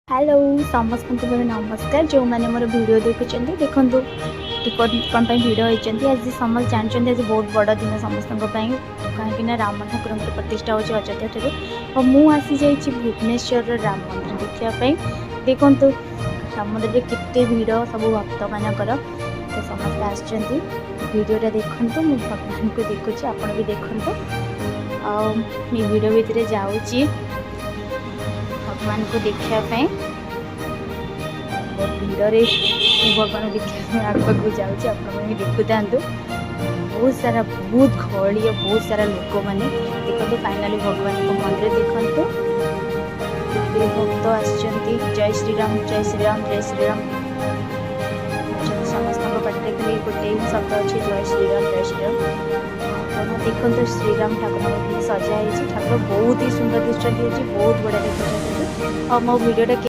hello समस्त को नमस्कार जो मैंने मोर वीडियो देखुं देखो कौन भिड़ होती आज समस्त जानते आज बहुत बड़ दिन समस्त कहीं राम ठाकुर की प्रतिष्ठा हो अयोध्या ठार और मुझी जा भुवनेश्वर राम मंदिर देखापी देखु राम मंदिर केते भिड़ सब भक्त मानकर तो समस्त आडियोटा देखु मु भगवान को देखुची आपण भी देखु भिड़ भितर जाऊँगी भगवान को देखापी भिड़े भगवान देखा आगे जाऊँगी आप देखु था बहुत सारा बहुत गहली बहुत सारा लोक मैंने देखो फाइनाली भगवान को मंदिर देखु भक्त आसुच्च जय श्रीराम जय श्रीराम जय श्रीराम समस्त पाटे खाली गोटे ही शब्द अच्छे जय श्रीराम देखो श्रीराम ठाकुर सजाई ठाकुर बहुत ही सुंदर दृश्य बहुत बढ़िया देखते और मो भिडियोटा